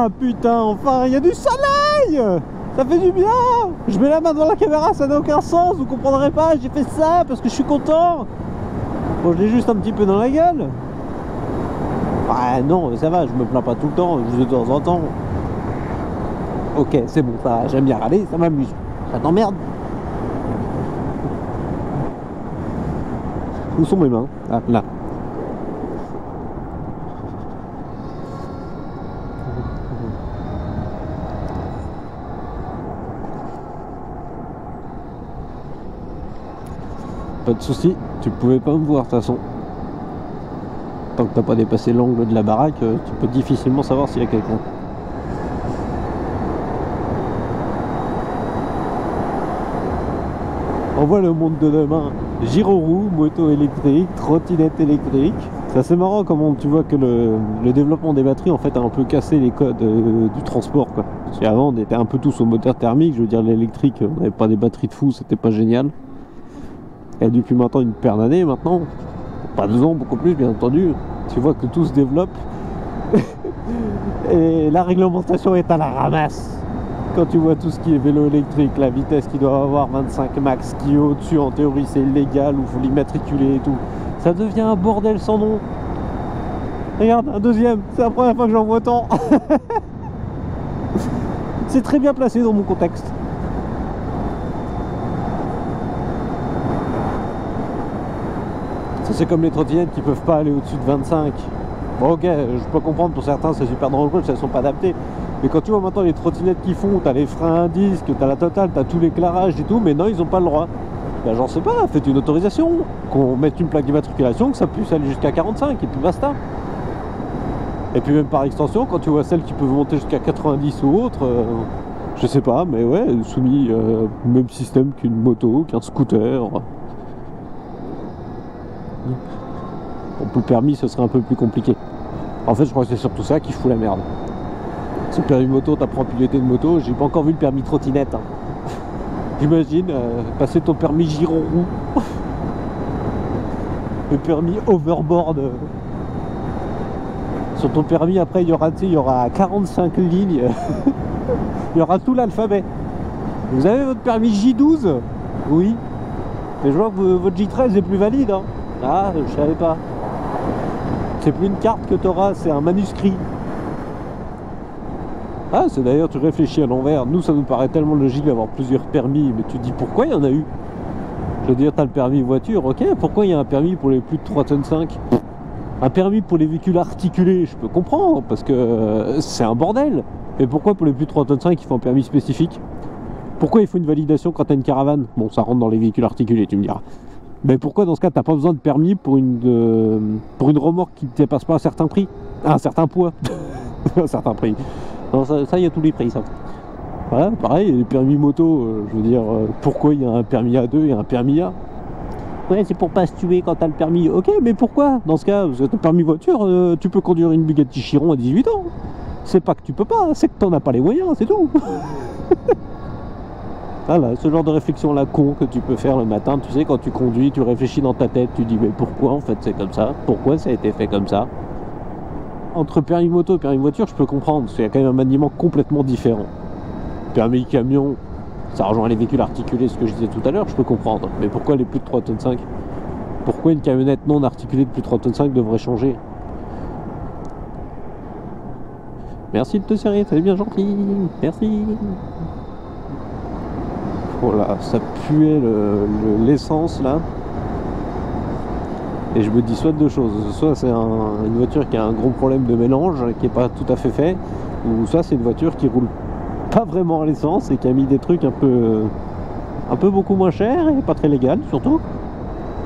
Ah putain, enfin, il y a du soleil. Ça fait du bien. Je mets la main devant la caméra, ça n'a aucun sens, vous comprendrez pas. J'ai fait ça parce que je suis content. Bon, je l'ai juste un petit peu dans la gueule. Ah non, ça va, je me plains pas tout le temps, juste de temps en temps. Ok, c'est bon, ça, j'aime bien râler, ça m'amuse. Ça t'emmerde. Où sont mes mains? Ah, là. Pas de soucis, tu pouvais pas me voir de toute façon. Tant que t'as pas dépassé l'angle de la baraque, tu peux difficilement savoir s'il y a quelqu'un. On voit le monde de demain. Gyroroue, moto électrique, trottinette électrique. C'est assez marrant comment tu vois que le développement des batteries en fait a un peu cassé les codes du transport quoi. Parce qu'avant on était un peu tous au moteur thermique, je veux dire l'électrique, on n'avait pas des batteries de fou, c'était pas génial. Et depuis maintenant une paire d'années maintenant, pas 2 ans, beaucoup plus bien entendu, tu vois que tout se développe et la réglementation est à la ramasse. Quand tu vois tout ce qui est vélo électrique, la vitesse qui doit avoir 25 max, qui est au-dessus en théorie c'est illégal ou faut l'immatriculer et tout, ça devient un bordel sans nom. Regarde, un deuxième, c'est la première fois que j'en vois tant. C'est très bien placé dans mon contexte. Ça c'est comme les trottinettes qui peuvent pas aller au-dessus de 25. Bon ok, je peux comprendre pour certains c'est super dangereux, elles sont pas adaptées. Mais quand tu vois maintenant les trottinettes qui font, t'as les freins à disque, t'as la totale, t'as tout l'éclairage et tout, mais non ils ont pas le droit. Ben j'en sais pas, faites une autorisation, qu'on mette une plaque d'immatriculation, que ça puisse aller jusqu'à 45 et puis basta. Et puis même par extension, quand tu vois celles qui peuvent monter jusqu'à 90 ou autre, je sais pas, mais ouais, soumis au même système qu'une moto, qu'un scooter. Bon, pour le permis ce serait un peu plus compliqué. En fait je crois que c'est surtout ça qui fout la merde. Si le permis moto, t'apprends piloter de moto, j'ai pas encore vu le permis trottinette. Hein. J'imagine passer ton permis Gyroroue, le permis overboard. Sur ton permis, après, il y aura 45 lignes. Il y aura tout l'alphabet. Vous avez votre permis J12? Oui. Mais je vois que votre J13 est plus valide. Hein. Ah, je savais pas. C'est plus une carte que tu auras, c'est un manuscrit. Ah, c'est d'ailleurs, tu réfléchis à l'envers. Nous, ça nous paraît tellement logique d'avoir plusieurs permis, mais tu te dis pourquoi il y en a eu? Je veux dire, tu as le permis voiture, ok, pourquoi il y a un permis pour les plus de 3 tonnes 5? Un permis pour les véhicules articulés, je peux comprendre, parce que c'est un bordel. Mais pourquoi pour les plus de 3 tonnes 5, il faut un permis spécifique? Pourquoi il faut une validation quand tu as une caravane? Bon, ça rentre dans les véhicules articulés, tu me diras. Mais pourquoi dans ce cas, tu n'as pas besoin de permis pour une remorque qui ne dépasse pas un certain prix? Un certain poids. Un certain prix. Non, ça il y a tous les prix, ça. Voilà, pareil, les permis moto, je veux dire, pourquoi il y a un permis A2 et un permis A? Ouais, c'est pour pas se tuer quand t'as le permis. Ok, mais pourquoi? Dans ce cas, parce que t'as le permis voiture, tu peux conduire une Bugatti Chiron à 18 ans. C'est pas que tu peux pas, c'est que t'en as pas les moyens, c'est tout. Voilà, ce genre de réflexion là con que tu peux faire le matin, tu sais, quand tu conduis, tu réfléchis dans ta tête, tu dis mais pourquoi en fait c'est comme ça? Pourquoi ça a été fait comme ça? Entre permis moto et permis voiture, je peux comprendre, parce qu'il y a quand même un maniement complètement différent. Permis camion, ça rejoint les véhicules articulés, ce que je disais tout à l'heure, je peux comprendre. Mais pourquoi les plus de 3 tonnes 5? Pourquoi une camionnette non articulée de plus de 3 tonnes 5 devrait changer? Merci de te serrer, c'est bien gentil, merci. Voilà, ça puait l'essence là. Et je me dis soit deux choses, soit c'est une voiture qui a un gros problème de mélange, qui n'est pas tout à fait fait, ou soit c'est une voiture qui roule pas vraiment à l'essence et qui a mis des trucs un peu beaucoup moins chers et pas très légal surtout.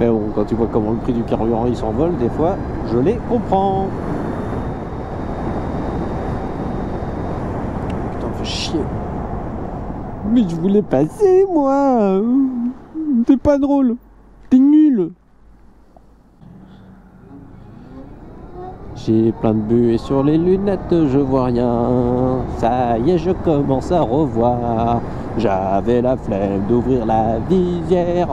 Mais bon, quand tu vois comment le prix du carburant il s'envole, des fois, je les comprends. Putain, me fait chier. Mais je voulais passer, moi. T'es pas drôle. T'es nul. J'ai plein de buées sur les lunettes, je vois rien. Ça y est, je commence à revoir. J'avais la flemme d'ouvrir la visière.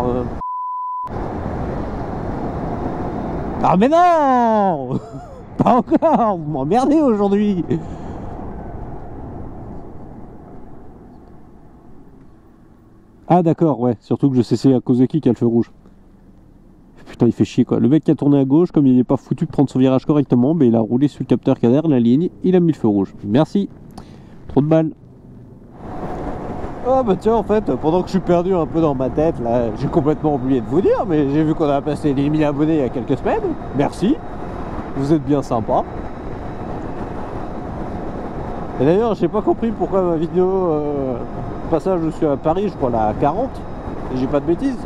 Ah mais non. Pas encore. Vous m'emmerdez aujourd'hui. Ah d'accord, ouais. Surtout que je sais c'est à cause de qui a le feu rouge. Putain, il fait chier quoi. Le mec qui a tourné à gauche, comme il n'est pas foutu de prendre son virage correctement, ben, il a roulé sur le capteur qui est derrière la ligne, il a mis le feu rouge. Merci. Trop de balles. Ah bah tiens, en fait, pendant que je suis perdu un peu dans ma tête, là, j'ai complètement oublié de vous dire, mais j'ai vu qu'on a passé les 1000 abonnés il y a quelques semaines. Merci. Vous êtes bien sympa. Et d'ailleurs, j'ai pas compris pourquoi ma vidéo passage je suis à Paris, je crois la 40, et j'ai pas de bêtises.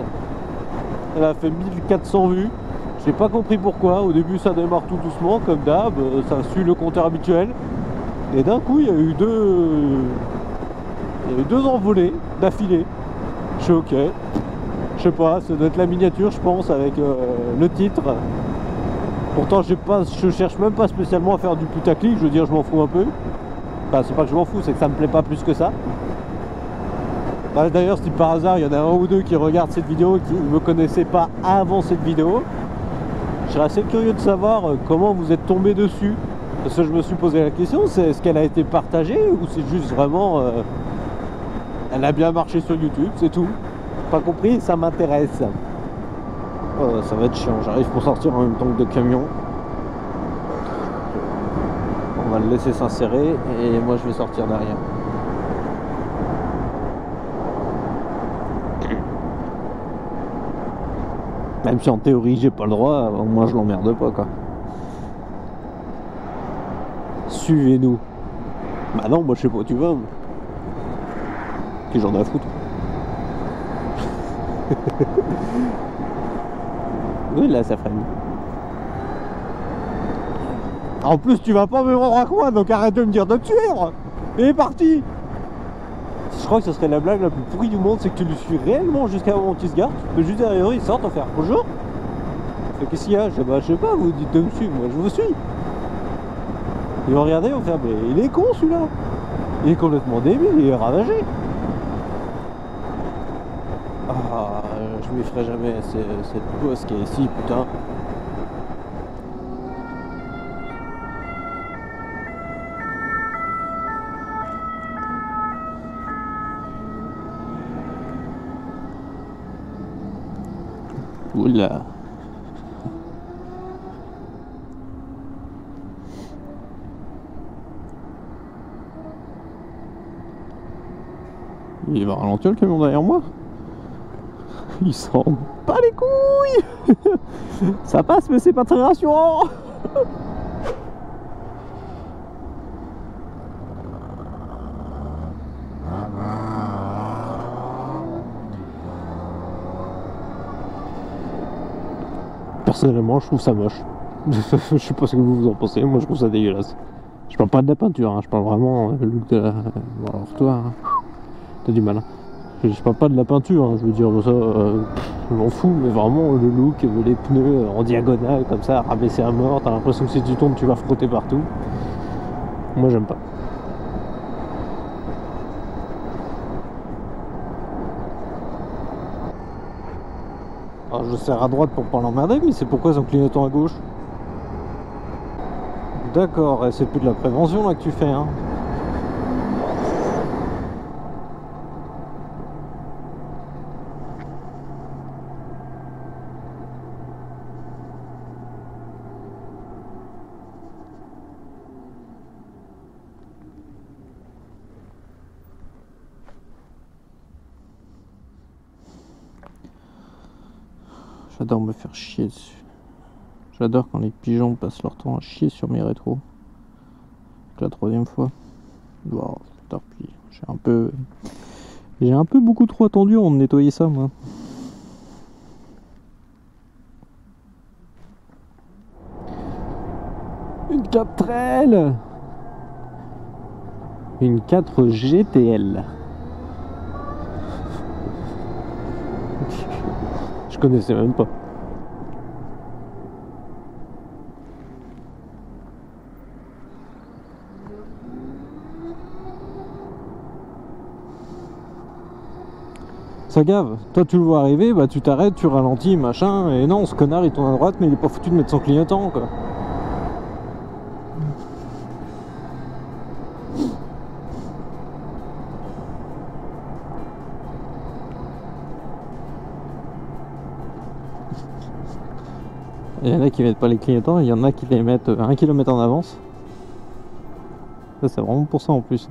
Elle a fait 1400 vues. J'ai pas compris pourquoi. Au début, ça démarre tout doucement, comme d'hab, ça suit le compteur habituel. Et d'un coup, il y a eu deux envolées d'affilée. Je suis ok. Je sais pas, ça doit être la miniature, je pense, avec le titre. Pourtant, je cherche même pas spécialement à faire du putaclic, je veux dire, je m'en fous un peu. Enfin, c'est pas que je m'en fous, c'est que ça me plaît pas plus que ça. Bah, d'ailleurs, si par hasard, il y en a un ou deux qui regardent cette vidéo et qui ne me connaissaient pas avant cette vidéo, je serais assez curieux de savoir comment vous êtes tombé dessus. Parce que je me suis posé la question, c'est est-ce qu'elle a été partagée ou c'est juste vraiment... elle a bien marché sur YouTube, c'est tout. Pas compris, ça m'intéresse. Oh, ça va être chiant, j'arrive pour sortir en même temps que de camion. On va le laisser s'insérer et moi je vais sortir derrière. Même si en théorie j'ai pas le droit, au moins je l'emmerde pas quoi. Suivez-nous. Bah non, moi je sais pas où tu vas. Que j'en ai à foutre. Oui là ça freine. En plus tu vas pas me rendre à quoi, donc arrête de me dire de te suivre. Il est parti. Je crois que ce serait la blague la plus pourrie du monde, c'est que tu le suis réellement jusqu'à un moment qu'il se gare, tu peux juste derrière eux, ils sortent en faire bonjour. Qu'est-ce qu'il y a? Je sais pas, vous dites de me suivre, moi je vous suis. Ils vont regarder, ils vont faire, mais il est con celui-là. Il est complètement débile, il est ravagé. Ah, je m'y ferai jamais, cette gosse qui est ici, putain. Oula. Il va ralentir le camion derrière moi. Il s'en bat les couilles. Ça passe mais c'est pas très rassurant. Personnellement je trouve ça moche. Je sais pas ce que vous en pensez, moi je trouve ça dégueulasse. Je parle pas de la peinture, hein. Je parle vraiment le look de la... Bon alors toi, hein. T'as du mal. Hein. Je parle pas de la peinture, hein. Je veux dire ça, je m'en fous, mais vraiment le look, les pneus en diagonale comme ça, rabaissés à mort, t'as l'impression que si tu tombes tu vas frotter partout. Moi j'aime pas. Alors je serre à droite pour pas l'emmerder, mais c'est pourquoi ils ont clignotant à gauche. D'accord, et c'est plus de la prévention là que tu fais, hein. J'adore me faire chier dessus. J'adore quand les pigeons passent leur temps à chier sur mes rétros. La troisième fois. Wow, j'ai un peu beaucoup trop attendu avant de nettoyer ça, moi. Une 4L. Une 4 GTL. Je connaissais même pas. Ça gave, toi tu le vois arriver, bah tu t'arrêtes, tu ralentis, machin, et non, ce connard il tourne à droite, mais il est pas foutu de mettre son clignotant, quoi. Il y en a qui mettent pas les clignotants, il y en a qui les mettent 1 km en avance. Ça c'est vraiment pour ça en plus.